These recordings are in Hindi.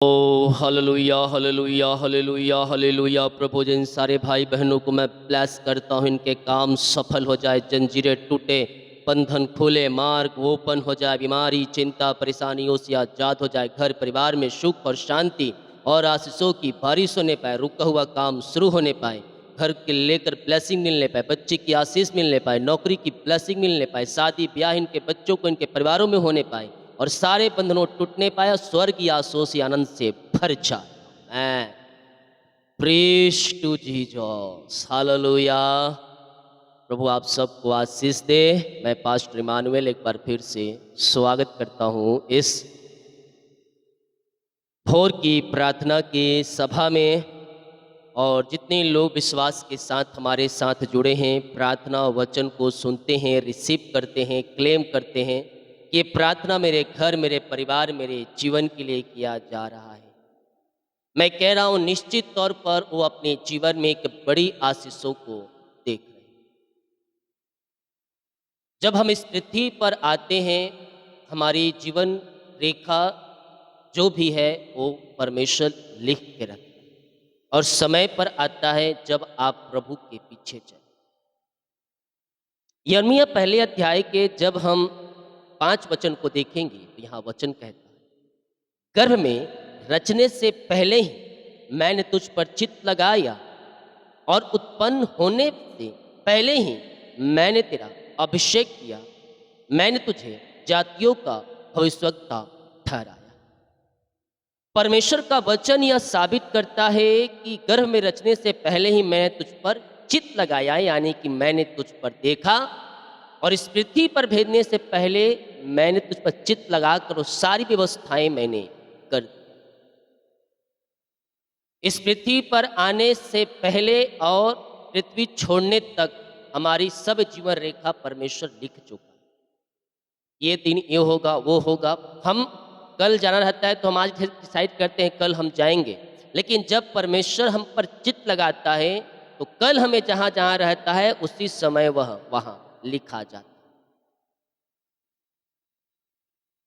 ओ हालेलुया हालेलुया हालेलुया हालेलुया। प्रभु जिन सारे भाई बहनों को मैं ब्लेस करता हूँ, इनके काम सफल हो जाए, जंजीरें टूटे, बंधन खुले, मार्ग ओपन हो जाए, बीमारी चिंता परेशानियों से आजाद हो जाए, घर परिवार में सुख और शांति और आशीषों की बारिश होने पाए, रुका हुआ काम शुरू होने पाए, घर के लेकर ब्लेसिंग मिलने पाए, बच्चे की आशीष मिलने पाए, नौकरी की ब्लेसिंग मिलने पाए, शादी ब्याह इनके बच्चों को इनके परिवारों में होने पाए और सारे बंधनों टूटने पाए, स्वर्ग की आशीषों से आनंद से भर जाए। मैं प्रेज टू जीसस हालेलुया। प्रभु आप सबको आशीष दे। मैं पास्टर इमानुएल एक बार फिर से स्वागत करता हूँ इस भोर की प्रार्थना की सभा में। और जितने लोग विश्वास के साथ हमारे साथ जुड़े हैं, प्रार्थना वचन को सुनते हैं, रिसीव करते हैं, क्लेम करते हैं कि प्रार्थना मेरे घर, मेरे परिवार, मेरे जीवन के लिए किया जा रहा है। मैं कह रहा हूँ निश्चित तौर पर वो अपने जीवन में एक बड़ी आशीषों को देख रहे हैं। जब हम इस पृथ्वी पर आते हैं, हमारी जीवन रेखा जो भी है वो परमेश्वर लिख के रखता है और समय पर आता है जब आप प्रभु के पीछे चलें। यिर्मयाह पहले अध्याय के जब हम 5 वचन को देखेंगे तो यहाँ वचन कहता है, गर्भ में रचने से पहले ही मैंने तुझ पर चित्त लगाया और उत्पन्न होने से पहले ही मैंने तेरा अभिषेक किया। मैंने तुझे जातियों का भविष्यवक्ता ठहराया। परमेश्वर का वचन यह साबित करता है कि गर्भ में रचने से पहले ही मैंने तुझ पर चित्त लगाया, यानी कि मैंने तुझ पर देखा और इस पृथ्वी पर भेजने से पहले मैंने तुझ पर चित्त लगाकर वो सारी व्यवस्थाएं मैंने कर दी। इस पृथ्वी पर आने से पहले और पृथ्वी छोड़ने तक हमारी सब जीवन रेखा परमेश्वर लिख चुका है। ये दिन ये होगा वो होगा। हम कल जाना रहता है तो हम आज डिसाइड करते हैं कल हम जाएंगे, लेकिन जब परमेश्वर हम पर चित्त लगाता है तो कल हमें जहाँ जहाँ रहता है उसी समय वह वहाँ लिखा जाता है।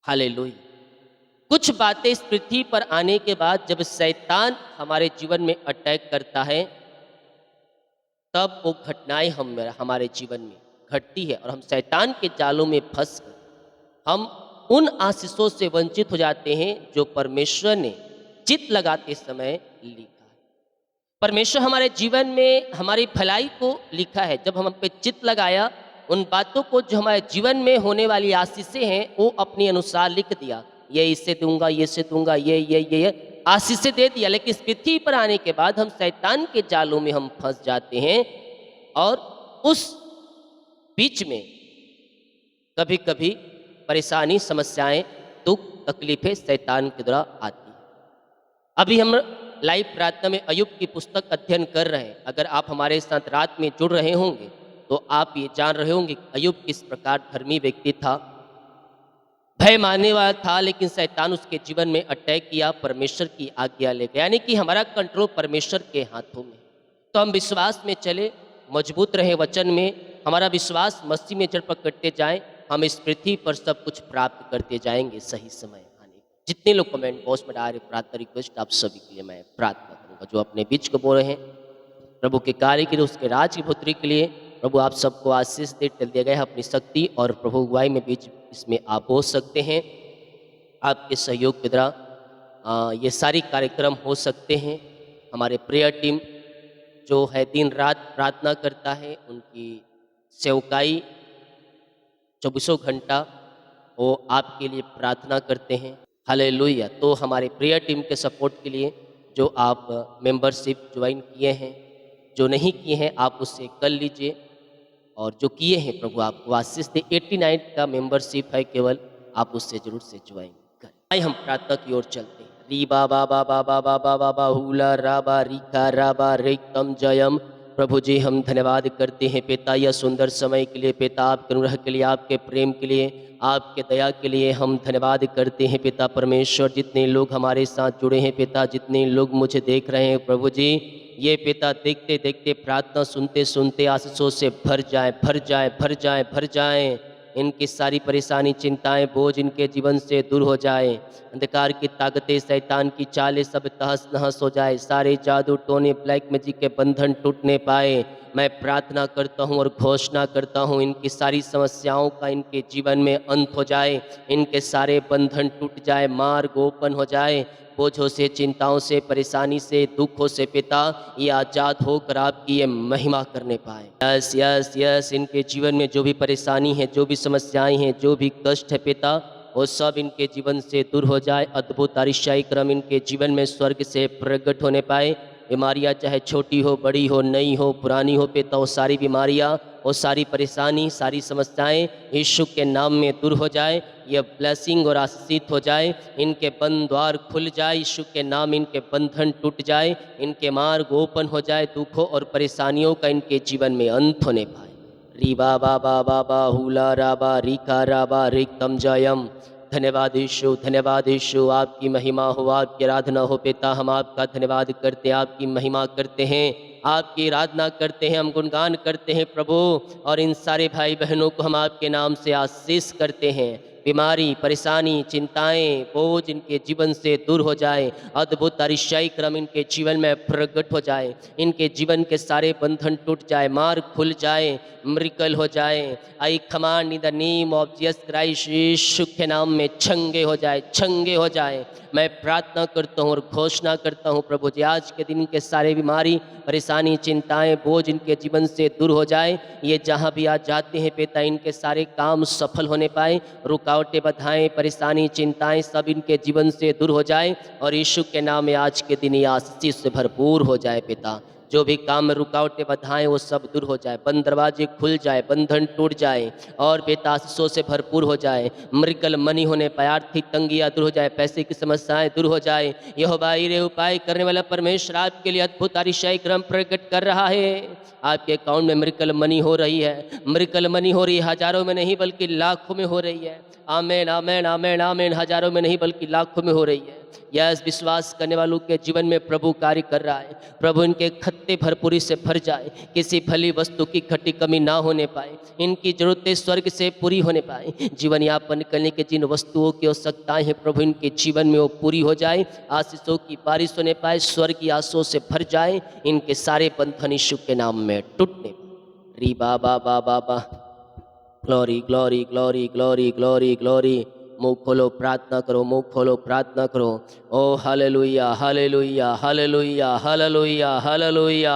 हालेलुया। कुछ बातें इस पृथ्वी पर आने के बाद जब शैतान हमारे जीवन में अटैक करता है तब वो घटनाएं हमारे जीवन में घटती है और हम शैतान के जालों में फंस कर हम उन आशीषों से वंचित हो जाते हैं जो परमेश्वर ने चित्त लगाते समय लिखा है। परमेश्वर हमारे जीवन में हमारी भलाई को लिखा है। जब हम पे चित्त लगाया, उन बातों को जो हमारे जीवन में होने वाली आशीषें हैं वो अपने अनुसार लिख दिया। ये इससे दूंगा, ये से दूंगा, ये आशीषें दे दिया। लेकिन इस पृथ्वी पर आने के बाद हम शैतान के जालों में हम फंस जाते हैं और उस बीच में कभी कभी परेशानी, समस्याएं, दुख, तकलीफें शैतान के द्वारा आती है। अभी हम लाइव प्रार्थना में अय्यूब की पुस्तक अध्ययन कर रहे हैं। अगर आप हमारे साथ रात में जुड़ रहे होंगे तो आप ये जान रहे होंगे कि अय्यूब किस प्रकार धर्मी व्यक्ति था, भय मानने वाला था, लेकिन शैतान उसके जीवन में अटैक किया, परमेश्वर की आज्ञा ले गया। यानी कि हमारा कंट्रोल परमेश्वर के हाथों में। तो हम विश्वास में चले, मजबूत रहे वचन में, हमारा विश्वास मसीह में जड़ पकड़ते जाएं, हम इस पृथ्वी पर सब कुछ प्राप्त करते जाएंगे सही समय आने। जितने लोग कमेंट बॉक्स में डाल रहे प्रार्थना रिक्वेस्ट, आप सभी के लिए मैं प्रार्थना करूंगा। जो अपने बीच को बोल रहे हैं प्रभु के कार्य के लिए, उसके राज की पुत्री के लिए, प्रभु आप सबको आशीष दे, टल दिया गया है अपनी शक्ति और प्रभु अगुवाई में बीच इसमें आप हो सकते हैं। आपके सहयोग के द्वारा ये सारी कार्यक्रम हो सकते हैं। हमारे प्रेयर टीम जो है दिन रात प्रार्थना करता है, उनकी सेवकाई 24 घंटा वो आपके लिए प्रार्थना करते हैं। हालेलुया। तो हमारे प्रेयर टीम के सपोर्ट के लिए जो आप मेंबरशिप ज्वाइन किए हैं, जो नहीं किए हैं आप उससे कर लीजिए, और जो किए हैं प्रभु आपको आशीष दे। 89 का मेंबरशिप है केवल, आप उससे जरूर से ज्वाइन करें। आइए हम प्रार्थना की ओर चलते हैं। री बा बा बा बा बा बा बा बा बा हुला रा बा री का रा बा रे कम जयम। प्रभु जी हम धन्यवाद करते हैं पिता यह सुंदर समय के लिए, पिता आपके अनुग्रह के लिए, आपके प्रेम के लिए, आपके दया के लिए हम धन्यवाद करते हैं पिता परमेश्वर। जितने लोग हमारे साथ जुड़े हैं पिता, जितने लोग मुझे देख रहे हैं प्रभु जी, ये पिता देखते देखते प्रार्थना सुनते सुनते आशीषों से भर जाए, भर जाए, भर जाए, भर जाए। इनकी सारी परेशानी, चिंताएं, बोझ इनके जीवन से दूर हो जाए। अंधकार की ताकतें, शैतान की चालें सब तहस नहस हो जाए। सारे जादू टोने, ब्लैक मैजिक के बंधन टूटने पाए। मैं प्रार्थना करता हूँ और घोषणा करता हूँ, इनकी सारी समस्याओं का इनके जीवन में अंत हो जाए। इनके सारे बंधन टूट जाए, मार्ग ओपन हो जाए। बोझों से, चिंताओं से, परेशानी से, दुखों से पिता ये आज़ाद होकर आपकी ये महिमा करने पाए। यस यस यस, इनके जीवन में जो भी परेशानी है, जो भी समस्याएं हैं, जो भी कष्ट है पिता, वो सब इनके जीवन से दूर हो जाए। अद्भुत आरिशाई क्रम इनके जीवन में स्वर्ग से प्रकट होने पाए। बीमारियां चाहे छोटी हो, बड़ी हो, नई हो, पुरानी हो पिता, वो सारी बीमारियां, वो सारी परेशानी, सारी समस्याएं यीशु के नाम में दूर हो जाए। ये ब्लेसिंग और आशीषित हो जाए। इनके बंद द्वार खुल जाए, यीशु के नाम, इनके बंधन टूट जाए, इनके मार्ग ओपन हो जाए। दुखों और परेशानियों का इनके जीवन में अंत होने पाए। री बा बा बा बा बा हुला राबा रिका राबा रिक्तम जयम। धन्यवाद यीशु, धन्यवाद यीशु, आपकी महिमा हो, आपकी आराधना हो पिता। हम आपका धन्यवाद करते हैं, आपकी महिमा करते हैं, आपकी आराधना करते हैं, हम गुणगान करते हैं प्रभु। और इन सारे भाई बहनों को हम आपके नाम से आशीष करते हैं। बीमारी, परेशानी, चिंताएं, बोझ इनके जीवन से दूर हो जाए। अद्भुत अरिशाई क्रम इनके जीवन में प्रकट हो जाए। इनके जीवन के सारे बंधन टूट जाए, मार्ग खुल जाए, मिरेकल हो जाए। I command in the name of Jesus Christ, यीशु के नाम में छंगे हो जाए, छंगे हो जाए। मैं प्रार्थना करता हूँ और घोषणा करता हूँ प्रभु जी, आज के दिन के सारे बीमारी, परेशानी, चिंताएं, बोझ इनके जीवन से दूर हो जाए। ये जहाँ भी आज जाते हैं पिता, इनके सारे काम सफल होने पाए। रुकावटें, बाधाएं, परेशानी, चिंताएं सब इनके जीवन से दूर हो जाए। और यीशु के नाम में आज के दिन ये आशीष से भरपूर हो जाए पिता। जो भी काम में रुकावटें, बाधाएं, वो सब दूर हो जाए। बंद दरवाजे खुल जाए, बंधन टूट जाए और बेटा आशीषों से भरपूर हो जाए। मिरेकल मनी होने पाए, आर्थिक तंगियाँ दूर हो जाए, पैसे की समस्याएं दूर हो जाए। यहोवा ईरे उपाय करने वाला परमेश्वर आपके लिए अद्भुत आरिशाई क्रम प्रकट कर रहा है। आपके अकाउंट में मिरेकल मनी हो रही है, मिरेकल मनी हो रही है। हजारों में नहीं बल्कि लाखों में हो रही है। आमेन आमेन आमेन आमेन। हजारों में नहीं बल्कि लाखों में हो रही है। यस, विश्वास करने वालों के जीवन में प्रभु कार्य कर रहा है। प्रभु इनके खत्ते भरपूरी से भर जाए, किसी भली वस्तु की घटी कमी ना होने पाए, इनकी जरूरतें स्वर्ग से पूरी होने पाए। जीवन यापन करने के जिन वस्तुओं की आवश्यकताएं हैं प्रभु इनके जीवन में वो पूरी हो जाए। आशीषों की बारिश होने पाए, स्वर्ग की आशीषों से भर जाए। इनके सारे बंधन यीशु के नाम में टूटने। री बा बा बा बा बा। Glory glory glory glory glory glory. मुंह खोलो, प्रार्थना करो, मुंह खोलो, प्रार्थना करो। ओ hallelujah hallelujah hallelujah hallelujah hallelujah.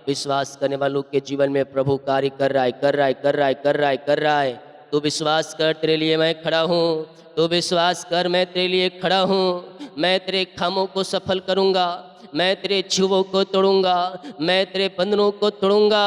विश्वास करने वालों के जीवन में प्रभु कार्य कर रहा है, कर रहा है, कर रहा है, कर रहा है, कर रहा है। तू विश्वास कर, तेरे लिए मैं खड़ा हूँ। तू विश्वास कर, मैं तेरे लिए खड़ा हूँ। मैं तेरे खामों को सफल करूँगा, मैं तेरे छुवों को तोड़ूंगा, मैं तेरे बंधनों को तोड़ूंगा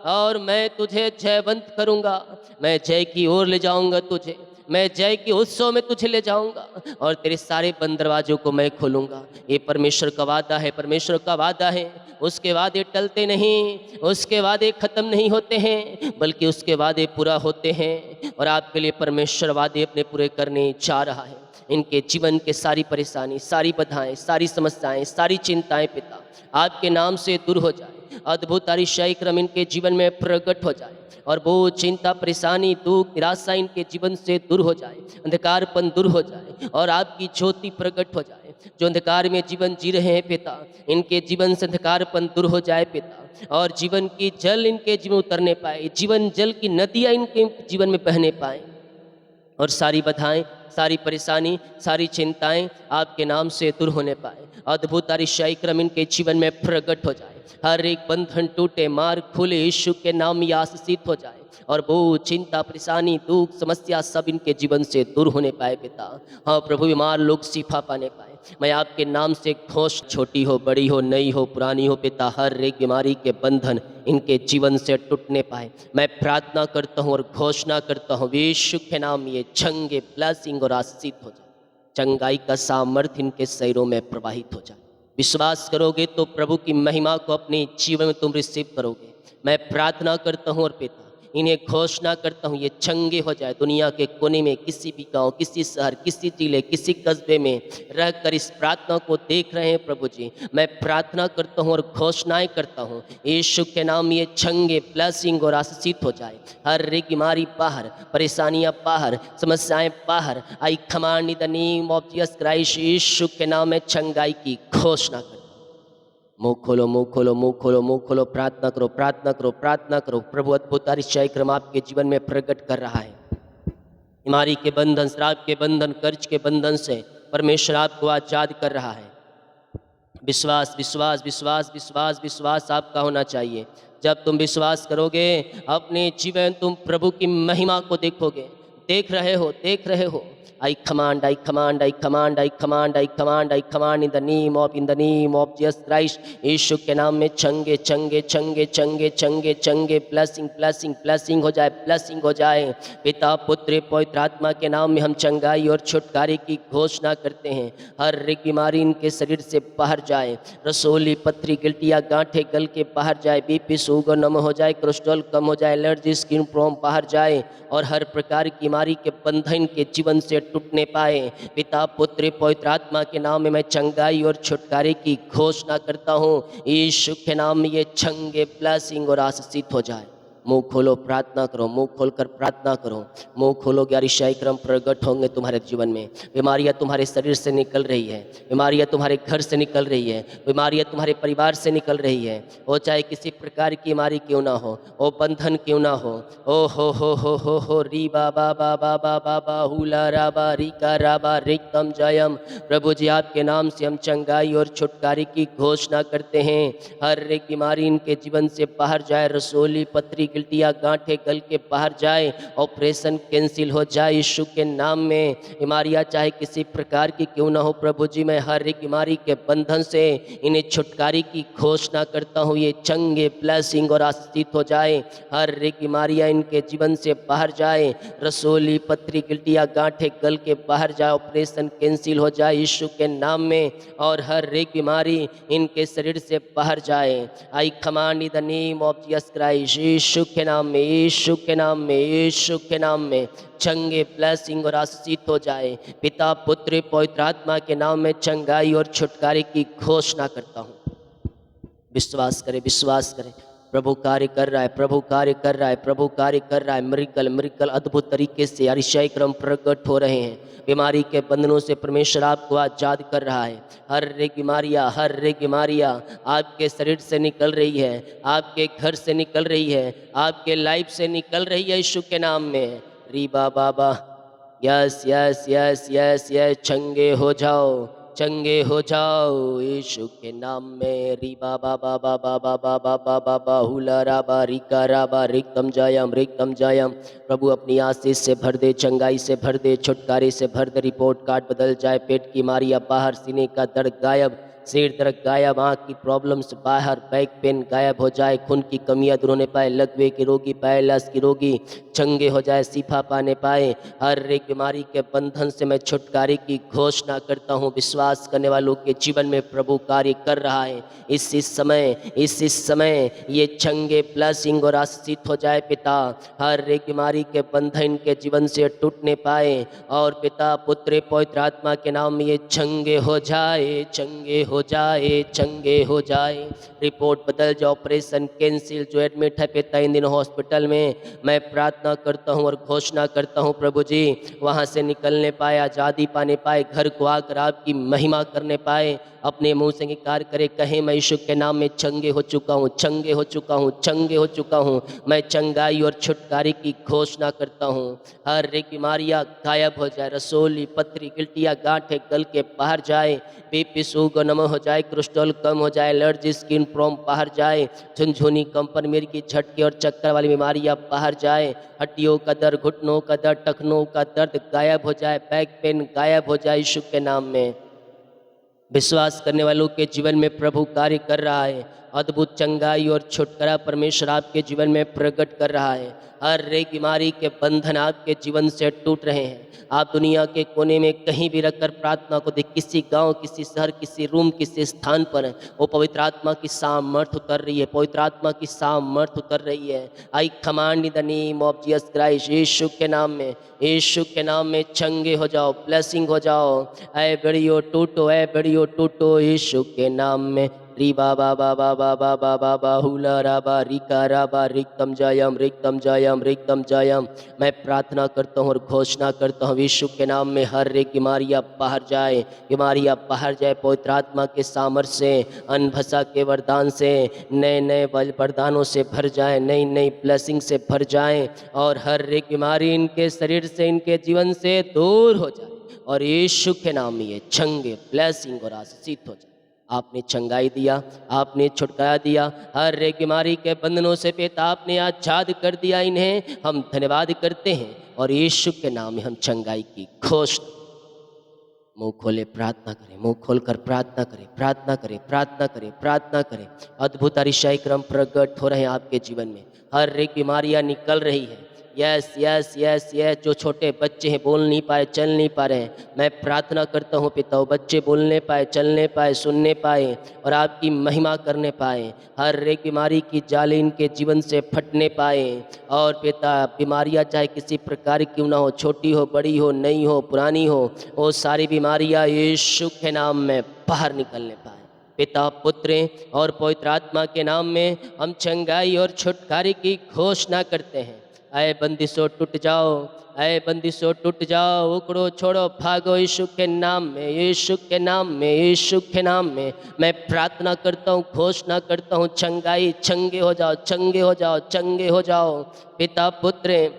और मैं तुझे जयवंत करूँगा। मैं जय की ओर ले जाऊँगा तुझे, मैं जय के उत्सव में तुझे ले जाऊंगा और तेरे सारे बंद दरवाजों को मैं खोलूंगा। ये परमेश्वर का वादा है, परमेश्वर का वादा है। उसके वादे टलते नहीं, उसके वादे खत्म नहीं होते हैं, बल्कि उसके वादे पूरा होते हैं। और आपके लिए परमेश्वर वादे अपने पूरे करने जा रहा है। इनके जीवन के सारी परेशानी, सारी बाधाएं, सारी समस्याएं, सारी चिंताएं पिता आपके नाम से दूर हो जाए। अद्भुत आरिशाई क्रम इनके जीवन में प्रकट हो जाए और वो चिंता, परेशानी, दुख, निराशा इनके जीवन से दूर हो जाए। अंधकारपन दूर हो जाए और आपकी ज्योति प्रकट हो जाए। जो अंधकार में जीवन जी रहे हैं पिता, इनके जीवन से अंधकारपन दूर हो जाए पिता। और जीवन की जल इनके जीवन उतरने पाए, जीवन जल की नदियाँ इनके जीवन में बहने पाए। और सारी बाधाएं, सारी परेशानी, सारी चिंताएं आपके नाम से दूर होने पाए। अद्भुत आरिशाई क्रम इनके जीवन में प्रकट हो जाए। हर एक बंधन टूटे, मार्ग खुले, यीशु के नाम में आशीषित हो जाए। और वो चिंता, परेशानी, दुख, समस्या सब इनके जीवन से दूर होने पाए पिता। हाँ प्रभु, बीमार लोग शिफा पाने पाए। मैं आपके नाम से घोष, छोटी हो, बड़ी हो, नई हो, पुरानी हो पिता, हर एक बीमारी के बंधन इनके जीवन से टूटने पाए। मैं प्रार्थना करता हूँ और घोषणा करता हूँ, यीशु के नाम ये छंगे ब्लेसिंग और आशीषित हो जाए। चंगाई का सामर्थ्य इनके शरीरों में प्रवाहित हो जाए। विश्वास करोगे तो प्रभु की महिमा को अपने जीवन में तुम रिसीव करोगे। मैं प्रार्थना करता हूँ और पिता इन्हें घोषणा करता हूँ ये चंगे हो जाए। दुनिया के कोने में, किसी भी गांव, किसी शहर, किसी जिले, किसी कस्बे में रहकर इस प्रार्थना को देख रहे हैं प्रभु जी, मैं प्रार्थना करता हूँ और घोषणाएं करता हूँ, यीशु के नाम ये चंगे, ब्लेसिंग और आशीषित हो जाए। हर एक बीमारी बाहर, परेशानियां बाहर, समस्याएं बाहर। I command in the name of Jesus Christ, यीशु के नाम में चंगाई की घोषणा कर। मुंह खोलो, मुंह खोलो, मुंह खोलो, मुंह खोलो, प्रार्थना करो, प्रार्थना करो, प्रार्थना करो। प्रभु अद्भुत आश्चर्य क्रम आपके जीवन में प्रकट कर रहा है। बीमारी के बंधन, श्राप के बंधन, कर्ज के बंधन से परमेश्वर आपको आजाद कर रहा है। विश्वास, विश्वास, विश्वास, विश्वास, विश्वास आपका होना चाहिए। जब तुम विश्वास करोगे, अपने जीवन तुम प्रभु की महिमा को देखोगे। देख रहे हो, देख रहे हो। I command, I command, I command, I command, I command, I command in the name of Jesus Christ, यीशु के नाम में चंगे, चंगे, चंगे, चंगे, चंगे, चंगे, ब्लेसिंग, ब्लेसिंग, ब्लेसिंग हो जाए, ब्लेसिंग हो जाए। पिता, पुत्र, पवित्र आत्मा के नाम में हम चंगाई और छुटकारे की घोषणा करते हैं। हर एक बीमारी इनके शरीर से बाहर जाए। रसोली, पथरी, गिल्टिया, गांठे गल के बाहर जाए। बीपी, शुगर नम हो जाए, कोलेस्ट्रॉल कम हो जाए, एलर्जी, स्किन प्रॉब्लम बाहर जाए और हर प्रकार की बीमारी के बंधन के जीवन से टूटने पाए। पिता, पुत्र, पवित्र आत्मा के नाम में मैं चंगाई और छुटकारे की घोषणा करता हूँ। यीशु के नाम में ये चंगे, ब्लेसिंग और आशीषित हो जाए। मुंह खोलो, प्रार्थना करो, मुंह खोलकर प्रार्थना करो। मुंह खोलोगे, अरिशाई क्रम प्रकट होंगे तुम्हारे जीवन में। बीमारियां तुम्हारे शरीर से निकल रही है, बीमारियां तुम्हारे घर से निकल रही है, बीमारियां तुम्हारे परिवार से निकल रही है। वो चाहे किसी प्रकार की बीमारी क्यों ना हो, वो बंधन क्यों ना हो। ओ हो री बाबा बाबा बाबा बाहुला राबा रिका राबा रिकम जयम। प्रभु जी, आपके नाम से हम चंगाई और छुटकारे की घोषणा करते हैं। हर एक बीमारी इनके जीवन से बाहर जाए। रसोली, पथरी, गिल्टिया, गांठे गल के बाहर जाए। ऑपरेशन कैंसिल हो जाए यीशु के नाम में। बीमारियां चाहे किसी प्रकार की क्यों ना हो, प्रभु जी मैं हर एक बीमारी के बंधन से इन्हें छुटकारे की घोषणा करता हूँ। ये चंगे, ब्लेसिंग और आशीषित हो जाए। हर एक बीमारियां इनके जीवन से बाहर जाए। रसोली, पथरी, गिल्टिया, गांठे गल के बाहर जाए। ऑपरेशन कैंसिल हो जाए यीशु के नाम में और हर एक बीमारी इनके शरीर से बाहर जाए। I command in the name of Jesus Christ, यीशु के नाम में, यीशु के नाम में, यीशु के नाम में चंगे, ब्लेसिंग और आशीषित हो जाए। पिता, पुत्र, पवित्र आत्मा के नाम में चंगाई और छुटकारे की घोषणा करता हूँ। विश्वास करें, विश्वास करें। प्रभु कार्य कर रहा है, प्रभु कार्य कर रहा है, प्रभु कार्य कर रहा है। मिरेकल, मिरेकल अद्भुत तरीके से अतिशय क्रम प्रकट हो रहे हैं। बीमारी के बंधनों से परमेश्वर आपको आजाद कर रहा है। हर एक बीमारियाँ, हर एक बीमारियाँ आपके शरीर से निकल रही है, आपके घर से निकल रही है, आपके लाइफ से निकल रही है यीशु के नाम में। रीबा बाबा, yes yes yes yes yes, चंगे हो जाओ, चंगे हो जाओ यीशु के नाम में। री बाबा बाबा बाबा बाबा बाबा बाहुला राबा रिका राबा रिकम जायम। प्रभु अपनी आशीष से भर दे, चंगाई से भर दे, छुटकारे से भर दे। रिपोर्ट कार्ड बदल जाए, पेट की बीमारियां बाहर, सीने का दर्द गायब, सिर दर्द गायब, आँख की प्रॉब्लम्स बाहर, बैक पेन गायब हो जाए। खून की कमियां दूर होने पाए, लकवे के रोगी, पैरालिसिस की रोगी चंगे हो जाए, शिफा पाने पाए। हर एक बीमारी के बंधन से मैं छुटकारे की घोषणा करता हूँ। विश्वास करने वालों के जीवन में प्रभु कार्य कर रहा है। इस समय ये चंगे, ब्लेसिंग और आशीषित हो जाए पिता। हर एक बीमारी के बंधन के जीवन से टूटने पाए और पिता, पुत्र, पवित्र आत्मा के नाम में ये चंगे हो जाए, चंगे हो जाए, चंगे हो जाए। रिपोर्ट बदल जाए, ऑपरेशन कैंसिल। जो एडमिट है पिता इन दिनों हॉस्पिटल में, मैं प्रार्थना करता हूँ और घोषणा करता हूँ प्रभु जी वहाँ से निकलने पाए, आज़ादी पाने पाए, घर को आकर आपकी महिमा करने पाए। अपने मुंह से इंकार करे, कहे मैं यीशु के नाम में चंगे हो चुका हूँ, चंगे हो चुका हूँ, चंगे हो चुका हूँ। मैं चंगाई और छुटकारे की घोषणा करता हूँ। हर एक बीमारियाँ गायब हो जाए। रसोली, पथरी, गिल्टिया, गांठे गल के बाहर जाए। बीपी, शुगर नम हो जाए, कोलेस्ट्रॉल कम हो जाए, एलर्जी, स्किन प्रॉब्लम बाहर जाए। झुनझुनी, कंपन, मिर्गी, झटके और चक्कर वाली बीमारियाँ बाहर जाए। हड्डियों का दर्द, घुटनों का दर्द, टखनों का दर्द गायब हो जाए। बैक पेन गायब हो जाए यीशु के नाम में। विश्वास करने वालों के जीवन में प्रभु कार्य कर रहा है। अद्भुत चंगाई और छुटकारा परमेश्वर आपके जीवन में प्रकट कर रहा है। हर एक बीमारी के बंधन आपके जीवन से टूट रहे हैं। आप दुनिया के कोने में कहीं भी रखकर प्रार्थना को देख, किसी गांव, किसी शहर, किसी रूम, किसी स्थान पर वो पवित्र आत्मा की सामर्थ उतर रही है। पवित्र आत्मा की सामर्थ उतर रही है। I command in the name of Jesus Christ, यीशु के नाम में, यीशु के नाम में चंगे हो जाओ, ब्लेसिंग हो जाओ। ऐ बड़ियो टूटो, ऐ बड़ियो टूटो यीशु के नाम में। री बा बा बा बा बा बा बा बा बा हुला रा बा रिका रा बा रिक्तम जयम रिक्तम जयम रिक्तम जयम। मैं प्रार्थना करता हूँ और घोषणा करता हूँ यीशु के नाम में हर एक बीमारियाँ बाहर जाए, बीमारियाँ बाहर जाए। पवित्र आत्मा के सामर्थ्य से, अन्न भाषा के वरदान से, नए नए वरदानों से भर जाए, नई नई ब्लेसिंग से भर जाए और हर एक बीमारी इनके शरीर से, इनके जीवन से दूर हो जाए और यीशु के नाम में ये चंगे, ब्लेसिंग और आशीषित हो जाए। आपने चंगाई दिया, आपने छुटकारा दिया, हर एक बीमारी के बंधनों से पिता आपने आजाद कर दिया इन्हें। हम धन्यवाद करते हैं और यीशु के नाम में हम चंगाई की घोषणा। मुंह खोले प्रार्थना करें, मुंह खोलकर प्रार्थना करें, प्रार्थना करें, प्रार्थना करें, प्रार्थना करें। अद्भुत अतिशय क्रम प्रकट हो रहे हैं आपके जीवन में। हर एक बीमारियां निकल रही है। Yes yes yes yes. जो छोटे बच्चे हैं, बोल नहीं पाए, चल नहीं पा रहे हैं, मैं प्रार्थना करता हूँ पिता वो बच्चे बोलने पाए, चलने पाए, सुनने पाए और आपकी महिमा करने पाए। हर एक बीमारी की जाले इनके जीवन से फटने पाए और पिता बीमारियां चाहे किसी प्रकार क्यों ना हो, छोटी हो, बड़ी हो, नई हो, पुरानी हो, वो सारी बीमारियां यीशु के नाम में बाहर निकलने पाए। पिता, पुत्र और पवित्र आत्मा के नाम में हम चंगाई और छुटकारे की घोषणा करते हैं। ऐ बंदिशों टूट जाओ, ऐ बंदिशों टूट जाओ, उकड़ो, छोड़ो, भागो यीशु के नाम में, यीशु के नाम में, यीशु के नाम में। मैं प्रार्थना करता हूँ, घोषणा करता हूँ चंगाई, चंगे हो जाओ, चंगे हो जाओ, चंगे हो जाओ। पिता, पुत्र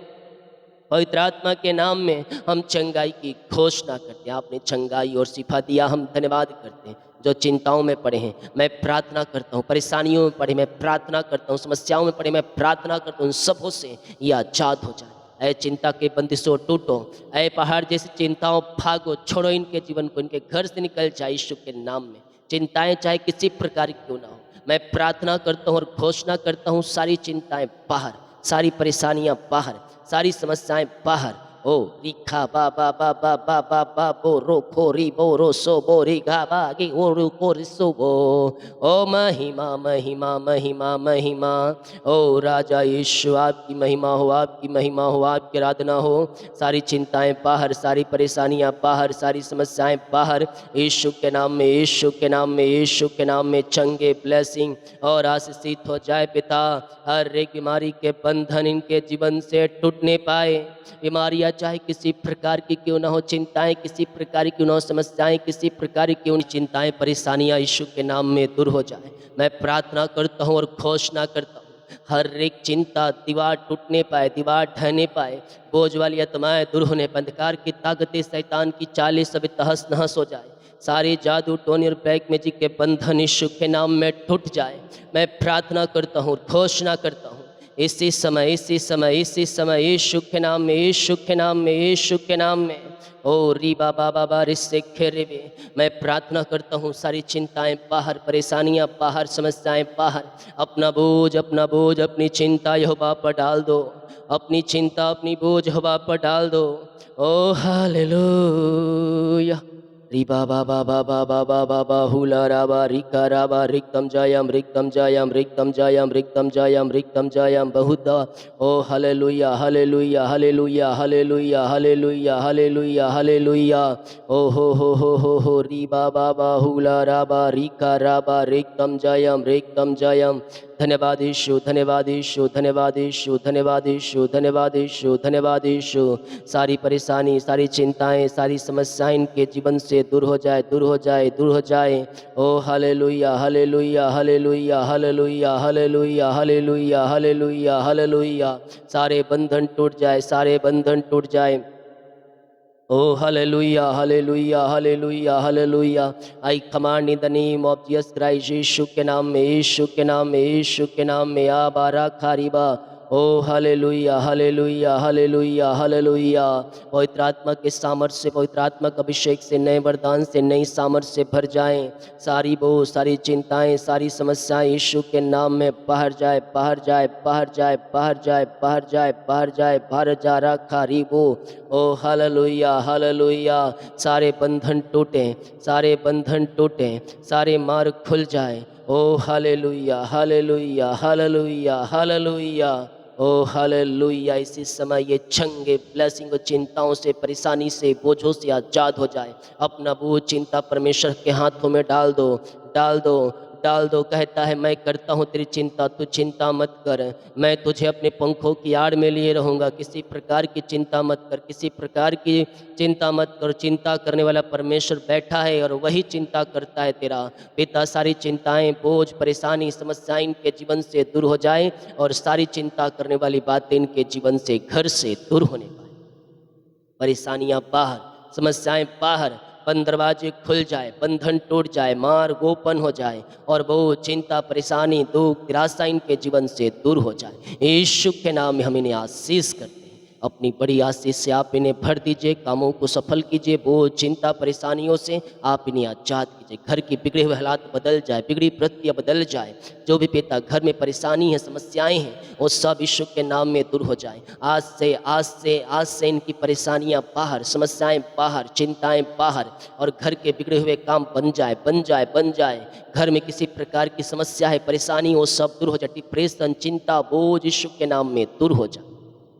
पवित्र आत्मा के नाम में हम चंगाई की घोषणा करते हैं। आपने चंगाई और शिफा दिया, हम धन्यवाद करते हैं। जो चिंताओं में पड़े हैं मैं प्रार्थना करता हूँ, परेशानियों में पड़े मैं प्रार्थना करता हूँ, समस्याओं में पड़े मैं प्रार्थना करता हूँ, उन सबों से ये आजाद हो जाए। ऐ चिंता के बंदिशों टूटो, ऐ पहाड़ जैसी चिंताओं भागो, छोड़ो इनके जीवन को, इनके घर से निकल जाए यीशु के नाम में। चिंताएं चाहे किसी प्रकार की क्यों ना हो, मैं प्रार्थना करता हूँ और घोषणा करता हूँ सारी चिंताएं बाहर, सारी परेशानियां बाहर, सारी समस्याएं बाहर। ओ रिखा बा बा बा बा बा बा बा बो रो खोरी बो रो सो बो री गा बा गे ओ रो को रिसो बो। ओ महिमा महिमा महिमा महिमा। ओ राजा यीशु आपकी महिमा हो, आपकी महिमा हो, आपकी आराधना हो। सारी चिंताएं बाहर, सारी परेशानियां बाहर, सारी समस्याएं बाहर यीशु के नाम में, यीशु के नाम में, यीशु के नाम में चंगे, ब्लेसिंग और आशीषित हो जाए। पिता हर एक बीमारी के बंधन इनके जीवन से टूटने पाए। बीमारियां चाहे किसी प्रकार की क्यों ना हो, चिंताएं किसी प्रकार की क्यों ना हो, समस्याएं किसी प्रकार की क्यों न, चिंताएं परेशानियां यीशु के नाम में दूर हो जाए। मैं प्रार्थना करता हूँ और घोषणा करता हूँ हर एक चिंता दीवार टूटने पाए, दीवार ढहने पाए, बोझ वाली आत्माएं दूर होने, अंधकार की ताकतें, शैतान की चालें सब तहस नहस हो जाए। सारे जादू, टोनी और ब्लैक मैजिक के बंधन यीशु के नाम में टूट जाए। मैं प्रार्थना करता हूँ, घोषणा करता हूँ इसी समय, इसी समय, इसी समय यीशु के नाम में, यीशु के नाम में, यीशु के नाम में। ओ री बाबा बाबा रिश्ते खेरे में मैं प्रार्थना करता हूँ सारी चिंताएं बाहर, परेशानियां बाहर, समस्याएं बाहर। अपना बोझ, अपना बोझ, अपनी चिंता यहोवा पर डाल दो, अपनी चिंता, अपनी बोझ यहोवा पर डाल दो। ओ हालेलुया। री बाबा बाबा बाबा बाबा बाहुला राबा रिका राबा रिक्तम जयम रिक्तम जयम रिक्तम जयम रिक्तम जयम रिक्तम जयम बहुधा। ओ hallelujah hallelujah hallelujah hallelujah hallelujah hallelujah hallelujah. ओ हो री बाबा बाहुला राबा रिका राबा रिक्तम जयम जयम। धन्यवाद यीशु, धन्यवाद यीशु, धन्यवाद यीशु, धन्यवाद यीशु, धन्यवाद यीशु, धन्यवाद यीशु। सारी परेशानी, सारी चिंताएं, सारी समस्याएं इनके जीवन से दूर हो जाए, दूर हो जाए, दूर हो जाए। ओ hallelujah hallelujah hallelujah hallelujah hallelujah hallelujah hallelujah hallelujah. सारे बंधन टूट जाए, सारे बंधन टूट जाए। ओ hallelujah hallelujah hallelujah hallelujah. I command in the name of Jesus Christ, यीशु के नाम में, यीशु के नाम में, यीशु के नाम में। आ बारा खारीबा ओ हालेलुया हालेलुया हालेलुया हालेलुया। पवित्र आत्मा के सामर्थ्य से, पवित्र आत्मा के अभिषेक से, नए वरदान से, नई सामर्थ्य से भर जाएं। सारी बोझ, सारी चिंताएं, सारी समस्याएं यीशु के नाम में बाहर जाए, बाहर जाए, बाहर जाए, बाहर जाए, बाहर जाए, बाहर जाए, बाहर जा रखा रिबो। ओ हालेलुया हालेलुया। सारे बंधन टूटें, सारे बंधन टूटें, सारे मार्ग खुल जाए। ओ हालेलुया हालेलुया हालेलुया हालेलुया। ओ हालेलुया। इसी समय ये चंगे ब्लेसिंग, चिंताओं से, परेशानी से, बोझों से आजाद हो जाए। अपना बोझ, चिंता परमेश्वर के हाथों में डाल दो, डाल दो, डाल दो। कहता है मैं करता हूँ तेरी चिंता, तू चिंता मत कर, मैं तुझे अपने पंखों की आड़ में लिए रहूँगा। किसी प्रकार की चिंता मत कर, किसी प्रकार की चिंता मत कर। चिंता करने वाला परमेश्वर बैठा है और वही चिंता करता है तेरा। पिता, सारी चिंताएं, बोझ, परेशानी, समस्याएं इनके जीवन से दूर हो जाए और सारी चिंता करने वाली बातें इनके जीवन से, घर से दूर होने पाए। परेशानियां बाहर, समस्याएं बाहर, बंद दरवाजे खुल जाए, बंधन टूट जाए, मार्ग ओपन हो जाए और वो चिंता, परेशानी, दुख, निराशा इनके जीवन से दूर हो जाए। यीशु के नाम में हम इन्हें आशीष करते हैं। अपनी बड़ी आशीष से आप इन्हें भर दीजिए, कामों को सफल कीजिए, बोझ, चिंता, परेशानियों से आप इन्हें आजाद कीजिए। घर की बिगड़े हुए हालात बदल जाए, बिगड़ी वृत्तियाँ बदल जाए। जो भी पिता घर में परेशानी है, समस्याएं हैं, वो सब यीशु के नाम में दूर हो जाए। आज से इनकी परेशानियां बाहर, समस्याएं बाहर, चिंताएं बाहर और घर के बिगड़े हुए काम बन जाए, बन जाए, बन जाए। घर में किसी प्रकार की समस्या है, परेशानी, वो सब दूर हो जाए। डिप्रेशन, चिंता, बोझ यीशु के नाम में दूर हो जाए।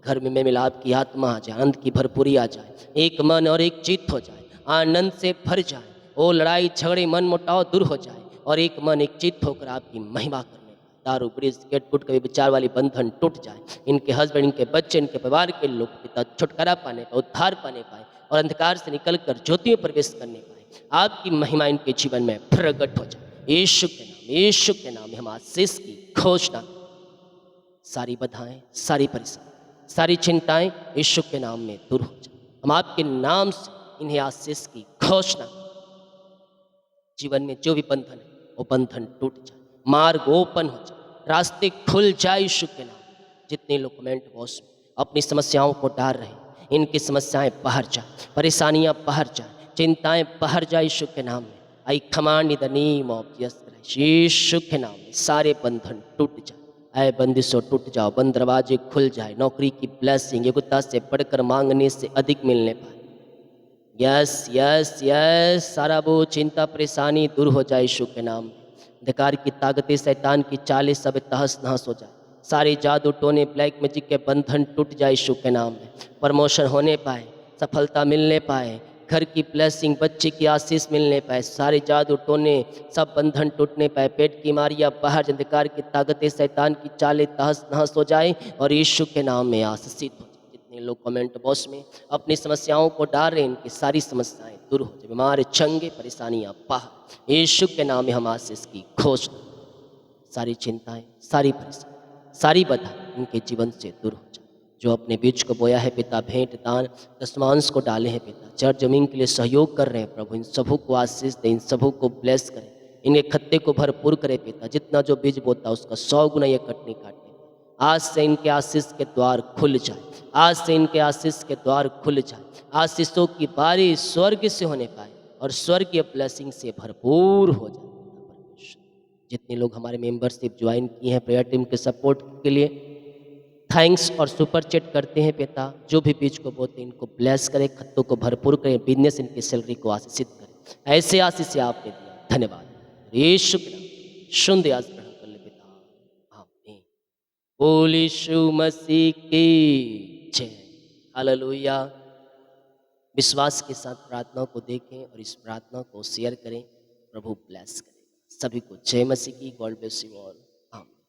घर में मेल मिलाप की आत्मा आ जाए, आनंद की भरपूरी आ जाए, एक मन और एक चित्त हो जाए, आनंद से भर जाए। वो लड़ाई झगड़े, मन मुटाव दूर हो जाए और एक मन एक चित्त होकर आपकी महिमा करने पाए। दारू, ब्रिज, गेट फुट के विचार वाली बंधन टूट जाए। इनके हस्बैंड, इनके बच्चे, इनके परिवार के लोग पिता छुटकारा पाने पाए, उद्धार पाने पाए और अंधकार से निकलकर ज्योति में प्रवेश करने पाए। आपकी महिमा इनके जीवन में प्रकट हो जाए। यीशु के नाम, यीशु के नाम में हम आशीष की घोषणा। सारी बाधाएं, सारी परेशानी, सारी चिंताएं यीशु के नाम में दूर हो जाए। हम आपके नाम से इन्हें आशीष की घोषणा। जीवन में जो भी बंधन है वो बंधन टूट जाए, मार्ग ओपन हो जाए, रास्ते खुल जाए यीशु के नाम। जितने लोग कमेंट बॉक्स में अपनी समस्याओं को डाल रहे हैं, इनकी समस्याएं बाहर जाए, परेशानियां बाहर जाए, चिंताएं बाहर जाए यीशु के नाम में। I command in the name of Jesus Christ. यीशु के नाम में सारे बंधन टूट जाए, ऐ बंदिशों टूट जाओ, बंद दरवाजे खुल जाए, नौकरी की ब्लेसिंग योग्यता से बढ़कर मांगने से अधिक मिलने पाए। Yes yes yes. सारा वो चिंता, परेशानी दूर हो जाए यीशु के नाम में। अंधकार की ताकतें, शैतान की चालें सब तहस नहस हो जाए। सारे जादू टोने, ब्लैक मैजिक के बंधन टूट जाए यीशु के नाम में। प्रमोशन होने पाए, सफलता मिलने पाए, घर की ब्लेसिंग, बच्चे की आशीष मिलने पाए, सारे जादू टोने सब बंधन टूटने पाए। पेट की बीमारियां बाहर, अंधकार की ताकतें, शैतान की चालें तहस नहस हो जाए और यीशु के नाम में आशीषित हो जाए। जितने लोग कमेंट बॉक्स में अपनी समस्याओं को डाल रहे हैं, इनकी सारी समस्याएं दूर हो जाए, बीमार, चंगे, परेशानियां बाहर। यीशु के नाम में हम आशीष की घोषणा। सारी चिंताएं, सारी परेशानी, सारी बाधा इनके जीवन से दूर हो जाए। जो अपने बीज को बोया है पिता, भेंट, दान, दशमांश को डाले हैं पिता, चर जमीन के लिए सहयोग कर रहे हैं प्रभु, इन सबों को आशीष दें, इन सबों को ब्लेस करें, इनके खत्ते को भरपूर करें पिता। जितना जो बीज बोता उसका 100 गुना ये कटनी काटने। आज से इनके आशीष के द्वार खुल जाए, आज से इनके आशीष के द्वार खुल जाए। आशीषों की बारिश स्वर्ग से होने पाए और स्वर्गीय ब्लेसिंग से भरपूर हो जाए। जितने लोग हमारे मेंबरशिप ज्वाइन किए हैं प्रेयर टीम के सपोर्ट के लिए, थैंक्स और सुपर चैट करते हैं पिता। जो भी बीज को बोते हैं इनको ब्लेस करें, खत्तों को भरपूर करें, बिजनेस इनकी सैलरी को आशीषित करें। ऐसे आशीष आपने दिया, धन्यवाद। यीशु के नाम शुद्ध आशीष ग्रहण कर ले पिता, आमीन। बोल यीशु मसीह की जय। हालेलुया। विश्वास के साथ प्रार्थना को देखें और इस प्रार्थना को शेयर करें। प्रभु ब्लेस करें सभी को। जय मसीह की। God bless you all.